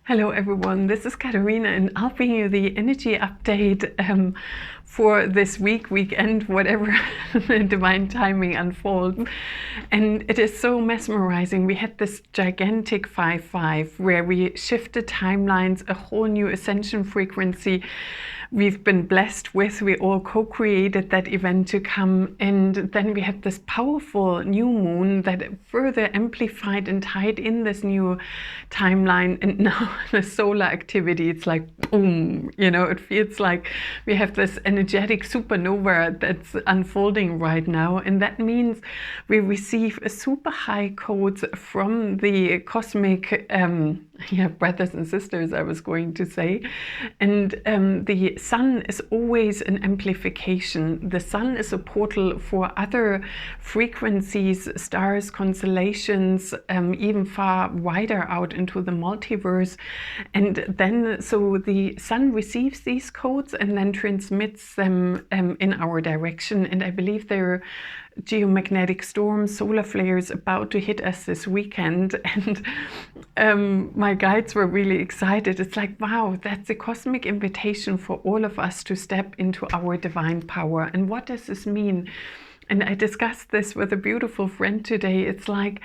Hello everyone, this is Katarina and I'll bring you the energy update for this weekend, whatever divine timing unfolds. And it is so mesmerizing. We had this gigantic 5-5 where we shifted timelines, a whole new ascension frequency we've been blessed with. We all co-created that event to come, and then we had this powerful new moon that further amplified and tied in this new timeline. And now the solar activity, it's like boom, it feels like we have this energetic supernova that's unfolding right now, and that means we receive a super high codes from the cosmic brothers and sisters, I was going to say. And the sun is always an amplification. The sun is a portal for other frequencies, stars, constellations, even far wider out into the multiverse. And then so the sun receives these codes and then transmits them in our direction. And I believe they're geomagnetic storms, solar flares about to hit us this weekend, and my guides were really excited. It's like, wow, that's a cosmic invitation for all of us to step into our divine power. And what does this mean? And I discussed this with a beautiful friend today. It's like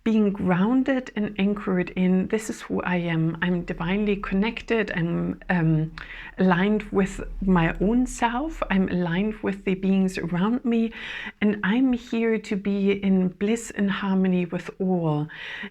being grounded and anchored in, this is who I am. I'm divinely connected. I'm aligned with my own self. I'm aligned with the beings around me. And I'm here to be in bliss and harmony with all.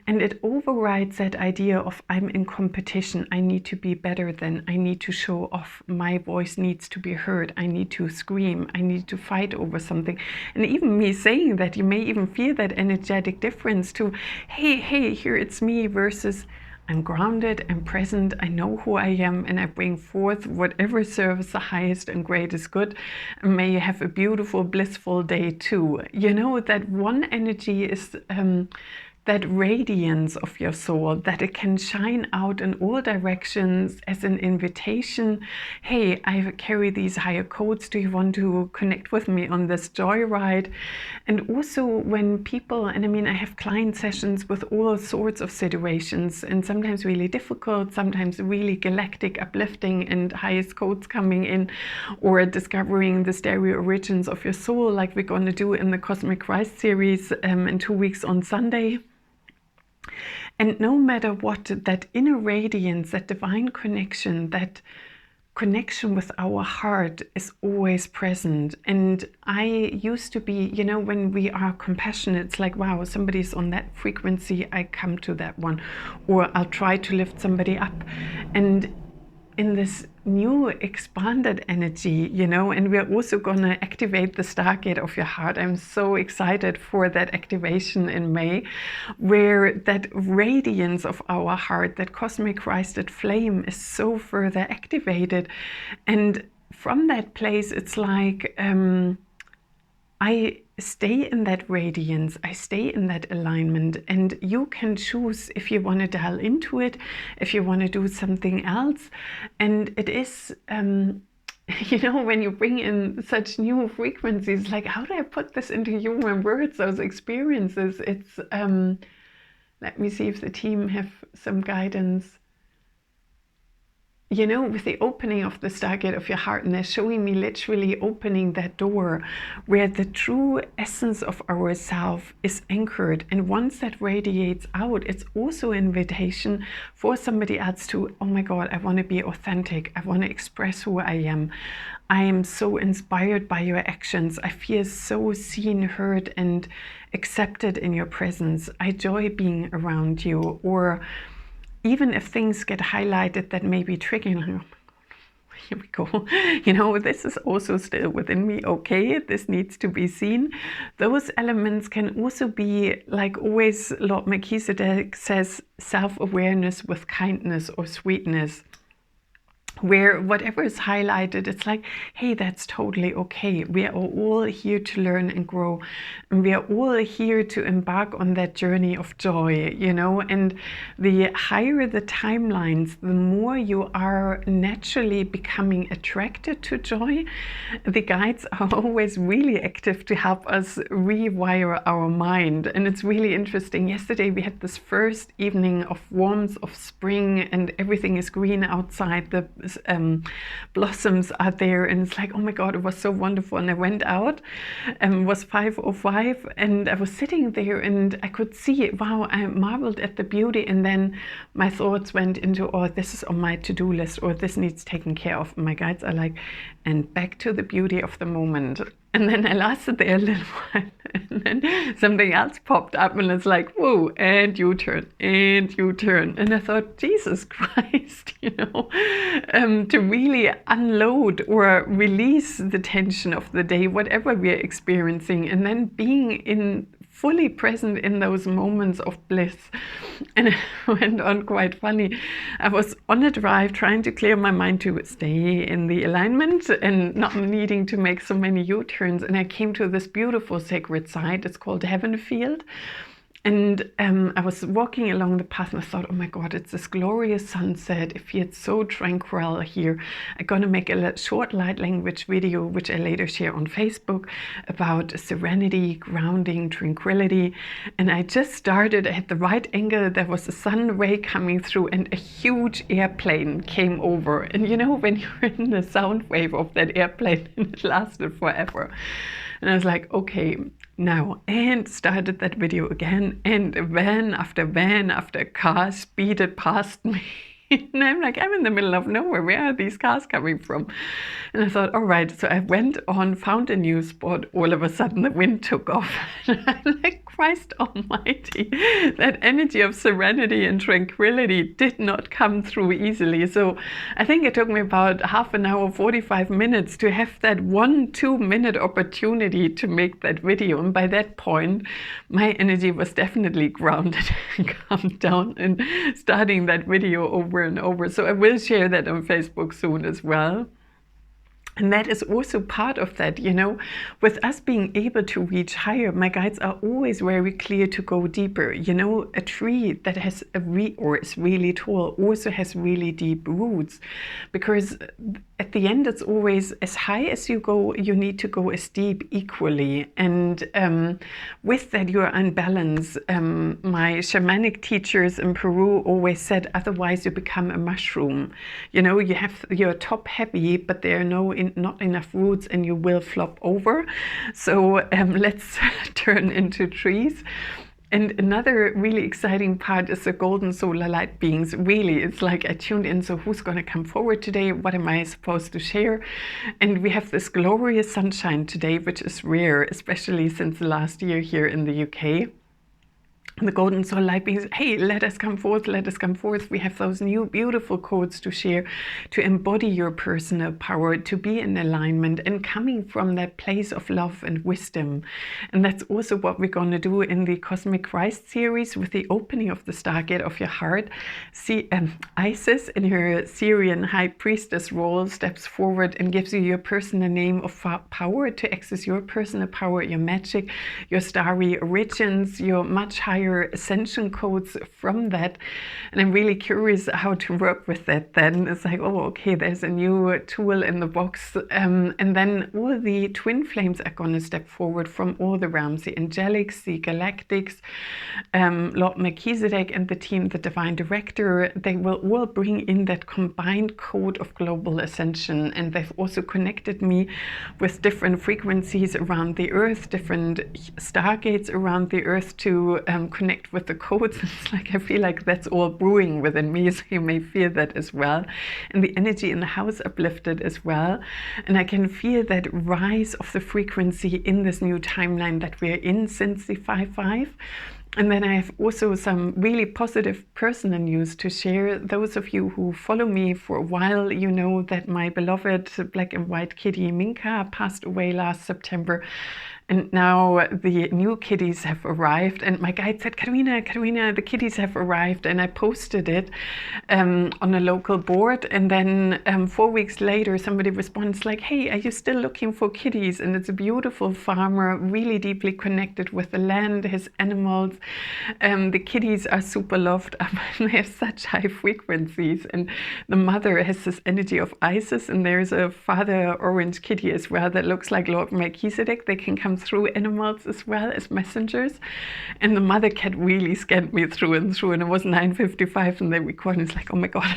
And it overrides that idea of I'm in competition. I need to be better than. I need to show off. My voice needs to be heard. I need to scream. I need to fight over something. And even me saying that, you may even feel that energetic difference to, hey, here it's me, versus I'm grounded, I'm present, I know who I am, and I bring forth whatever serves the highest and greatest good. And may you have a beautiful, blissful day too. That one energy is that radiance of your soul, that it can shine out in all directions as an invitation. Hey, I carry these higher codes. Do you want to connect with me on this joyride? And also when people, and I have client sessions with all sorts of situations, and sometimes really difficult, sometimes really galactic, uplifting, and highest codes coming in, or discovering the stereo origins of your soul, like we're going to do in the Cosmic Christ series in 2 weeks on Sunday. And no matter what, that inner radiance, that divine connection, that connection with our heart is always present. And I used to be, when we are compassionate, it's like, wow, somebody's on that frequency, I come to that one, or I'll try to lift somebody up. And in this new expanded energy, and we're also going to activate the Stargate of your heart. I'm so excited for that activation in May, where that radiance of our heart, that cosmic Christed flame, is so further activated. And from that place, it's like I stay in that radiance, I stay in that alignment, and you can choose if you want to dial into it, if you want to do something else. And it is, when you bring in such new frequencies, like, how do I put this into human words, those experiences? It's, let me see if the team have some guidance. With the opening of the Stargate of your heart, and they're showing me literally opening that door where the true essence of ourself is anchored. And once that radiates out, it's also an invitation for somebody else to, oh my God, I want to be authentic. I want to express who I am. I am so inspired by your actions. I feel so seen, heard, and accepted in your presence. I enjoy being around you. Or even if things get highlighted that may be triggering, here we go, this is also still within me, okay, this needs to be seen. Those elements can also be, like always Lord Melchizedek says, self-awareness with kindness or sweetness. where whatever is highlighted, it's like, hey, that's totally okay. We are all here to learn and grow, and we are all here to embark on that journey of joy, you know. And the higher the timelines, the more you are naturally becoming attracted to joy. The guides are always really active to help us rewire our mind, and it's really interesting. Yesterday we had this first evening of warmth of spring, and everything is green outside. The blossoms are there, and it's like, oh my god, it was so wonderful. And I went out, and it was 5:05, and I was sitting there and I could see, wow, I marveled at the beauty. And then my thoughts went into, oh, this is on my to-do list, or this needs taken care of. And my guides are like, and back to the beauty of the moment. And then I lasted there a little while, and then something else popped up, and it's like, whoa, and U-turn, and U-turn. And I thought, Jesus Christ, you know, to really unload or release the tension of the day, whatever we're experiencing, and then being fully present in those moments of bliss. And it went on quite funny. I was on a drive trying to clear my mind to stay in the alignment and not needing to make so many U-turns. And I came to this beautiful sacred site. It's called Heaven Field. And I was walking along the path, and I thought, oh my God, it's this glorious sunset. It feels so tranquil here. I'm going to make a short light language video, which I later share on Facebook, about serenity, grounding, tranquility. And I just started at the right angle. There was a sun ray coming through, and a huge airplane came over. And you know, when you're in the sound wave of that airplane, it lasted forever. And I was like, okay, now, and started that video again, and van after car speeded past me. And I'm like, I'm in the middle of nowhere. Where are these cars coming from? And I thought, all right. So I went on, found a new spot. All of a sudden, the wind took off. And I'm like, Christ almighty, that energy of serenity and tranquility did not come through easily. So I think it took me about half an hour, 45 minutes to have that 1-2 minute opportunity to make that video. And by that point, my energy was definitely grounded and calmed down, and starting that video over and over. So I will share that on Facebook soon as well. And that is also part of that, you know, with us being able to reach higher. My guides are always very clear to go deeper. You know, a tree that has or is really tall also has really deep roots, because at the end, it's always as high as you go, you need to go as deep equally. And with that, you're unbalanced. My shamanic teachers in Peru always said, otherwise you become a mushroom. You know, you're top heavy, but there are not enough roots, and you will flop over. So let's turn into trees. And another really exciting part is the golden solar light beings. Really, it's like I tuned in, so who's going to come forward today? What am I supposed to share? And we have this glorious sunshine today, which is rare, especially since the last year here in the UK. The golden solar light beings, hey, let us come forth, let us come forth. We have those new beautiful codes to share, to embody your personal power, to be in alignment and coming from that place of love and wisdom. And that's also what we're going to do in the Cosmic Christ series with the opening of the Stargate of your heart. See, Isis in her Syrian high priestess role steps forward and gives you your personal name of power to access your personal power, your magic, your starry origins, your much higher ascension codes from that. And I'm really curious how to work with that then. It's like, oh, okay, there's a new tool in the box. And then all the twin flames are going to step forward from all the realms, the angelics, the galactics, Lord Melchizedek and the team, the divine director. They will all bring in that combined code of global ascension. And they've also connected me with different frequencies around the earth, different stargates around the earth to connect with the codes. It's like, I feel like that's all brewing within me, so you may feel that as well. And the energy in the house uplifted as well. And I can feel that rise of the frequency in this new timeline that we're in since the 5-5. And then I have also some really positive personal news to share. Those of you who follow me for a while, you know that my beloved black and white kitty Minka passed away last September. And now the new kitties have arrived, and my guide said, Karina, the kitties have arrived. And I posted it on a local board. And then 4 weeks later, somebody responds like, hey, are you still looking for kitties? And it's a beautiful farmer, really deeply connected with the land, his animals. The kitties are super loved. They have such high frequencies. And the mother has this energy of Isis, and there's a father orange kitty as well that looks like Lord Melchizedek. They can come through animals as well as messengers. And the mother cat really scanned me through and through, and it was 9:55 and they recorded. It's like, oh my God,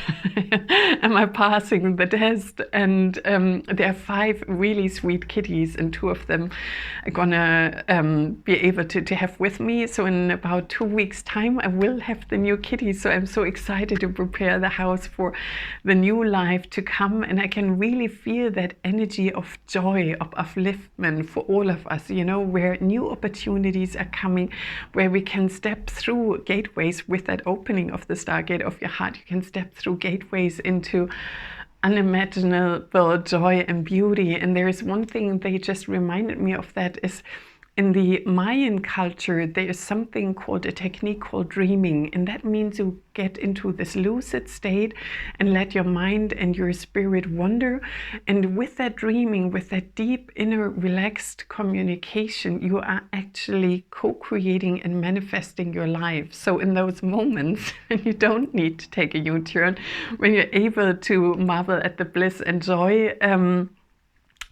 am I passing the test? And there are 5 really sweet kitties, and 2 of them are gonna be able to have with me. So in about 2 weeks time, I will have the new kitties. So I'm so excited to prepare the house for the new life to come. And I can really feel that energy of joy, of upliftment for all of us, you know, where new opportunities are coming, where we can step through gateways with that opening of the Stargate of your heart. You can step through gateways into unimaginable joy and beauty. And there is one thing they just reminded me of, that is, in the Mayan culture, there is something called a technique called dreaming. And that means you get into this lucid state and let your mind and your spirit wander. And with that dreaming, with that deep inner relaxed communication, you are actually co-creating and manifesting your life. So in those moments when you don't need to take a U-turn, when you're able to marvel at the bliss and joy,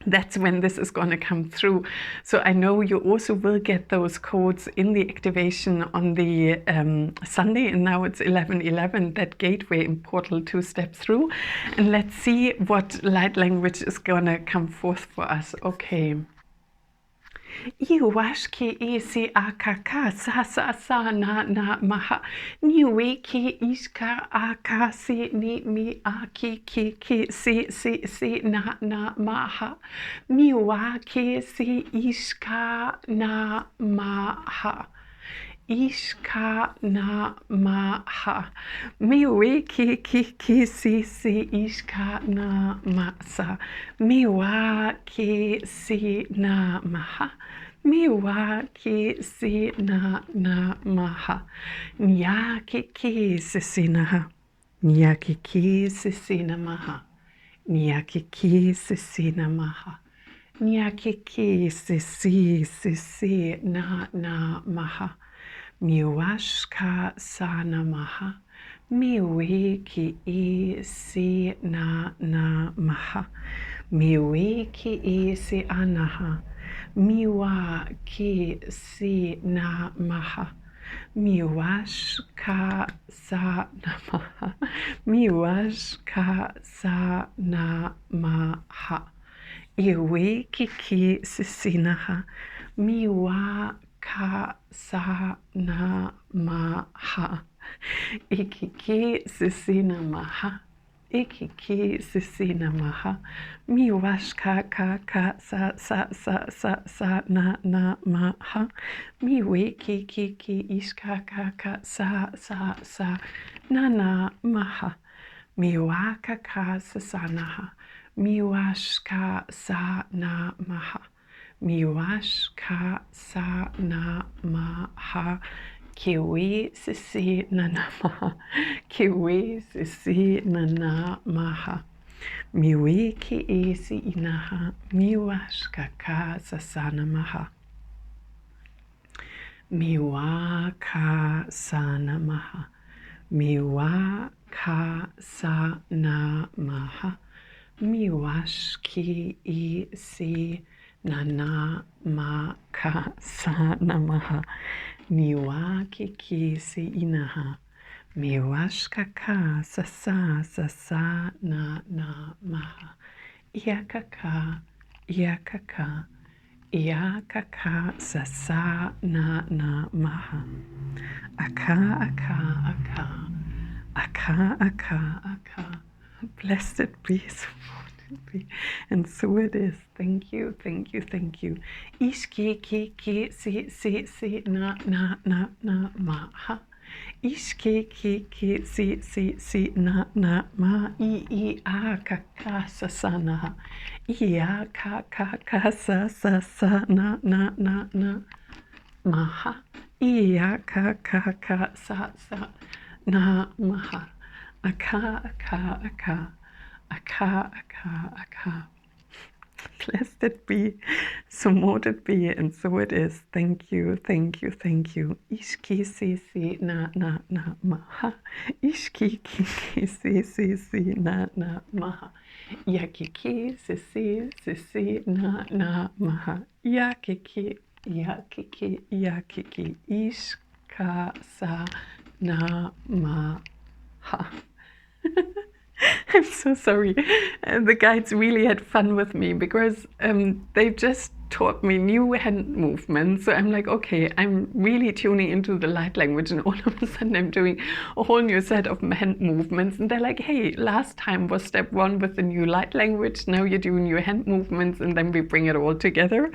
that's when this is going to come through. So I know you also will get those codes in the activation on the Sunday, and now it's 11/11, that gateway and portal to step through. And let's see what light language is going to come forth for us. Okay. Iwashki isi akaka sa na maha niwe ki iska akasi ni mi aki ki si na maha miwa ki si iska na maha. Ishka na maha miwe ki si ishka na masa miwa ki si na maha miwa ki si na maha nyaki ki si na nyaki ki si na maha nyaki ki si na maha nyaki ki si na maha miwashka sana maha miwe ki si na maha miwe ki si anaha miwa ki si na maha miwashka sana maha miwashka sana maha iwe ki si naha miwa ka sa na maha ikiki sisina maha ikiki sisina maha miwashka ka sa na maha miwe ki ishka ka sa na maha miwaka ka sasanaha miwashka sa na maha miwashka sa na maha kiwi sisi na maha kiwi sisi na maha miwi ki isi inaha miwashka ka sasana maha miwaka sana maha miwaka sana maha miwashki isi Nana maka sa namaha miwa kisi inaha miwashka ka sa na maha iakaka sa na maha aka blessed be and so it is. Thank you. Ishki ki si na maha Ishke ke si na ma I a ka sa sa na I a ka sa na maha I a ka sa na maha aka. Blessed it be, so mote it be, and so it is. Thank you, thank you, thank you. Ishki si na maha. Ishki si na maha. Yakiki si na maha. Yakiki ishka sa na maha. I'm so sorry. The guides really had fun with me because they just taught me new hand movements. So I'm like, okay, I'm really tuning into the light language, and all of a sudden I'm doing a whole new set of hand movements. And they're like, hey, last time was step 1 with the new light language. Now you're doing your hand movements, and then we bring it all together.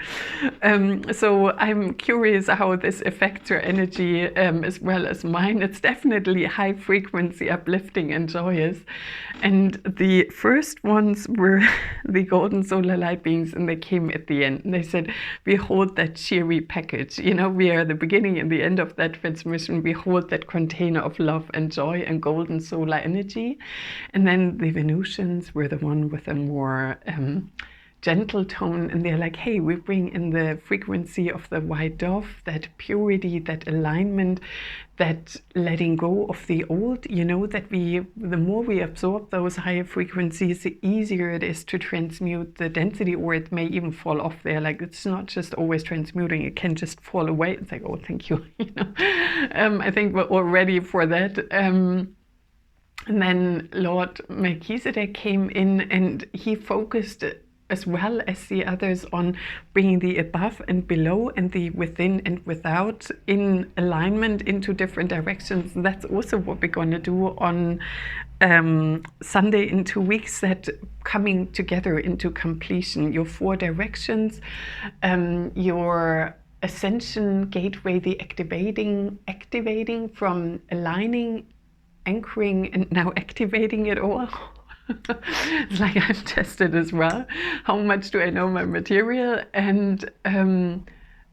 So I'm curious how this affects your energy as well as mine. It's definitely high frequency, uplifting, and joyous. And the first ones were the golden solar light beings, and they came at the end. And they said, we hold that cheery package. You know, we are the beginning and the end of that transmission. We hold that container of love and joy and golden solar energy. And then the Venusians were the one with a more gentle tone, and they're like, hey, we bring in the frequency of the white dove, that purity, that alignment, that letting go of the old, you know, that the more we absorb those higher frequencies, the easier it is to transmute the density, or it may even fall off there. Like, it's not just always transmuting, it can just fall away. It's like, oh, thank you. You know, I think we're all ready for that. And then Lord Melchizedek came in, and he focused as well as the others on bringing the above and below and the within and without in alignment into different directions. And that's also what we're going to do on Sunday in 2 weeks, that coming together into completion, your 4 directions, your ascension gateway, the activating from aligning, anchoring, and now activating it all. It's like I'm tested as well. How much do I know my material? And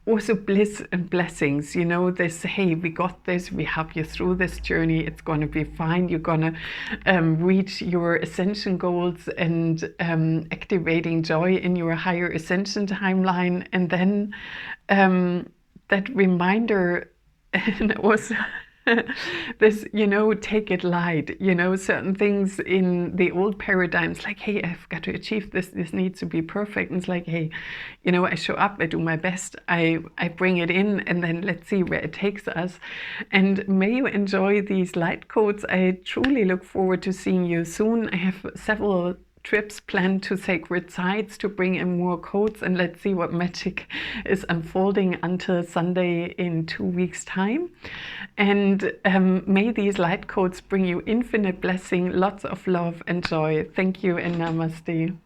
also bliss and blessings, you know, this, hey, we got this, we help you through this journey, it's going to be fine, you're going to reach your ascension goals, and activating joy in your higher ascension timeline. And then that reminder, and also this, you know, take it light, you know, certain things in the old paradigms, like, hey, I've got to achieve this needs to be perfect. And it's like, hey, you know, I show up, I do my best, I bring it in, and then let's see where it takes us. And may you enjoy these light codes. I truly look forward to seeing you soon. I have several trips planned to sacred sites to bring in more codes, and let's see what magic is unfolding until Sunday in 2 weeks' time. And may these light codes bring you infinite blessing, lots of love and joy. Thank you, and namaste.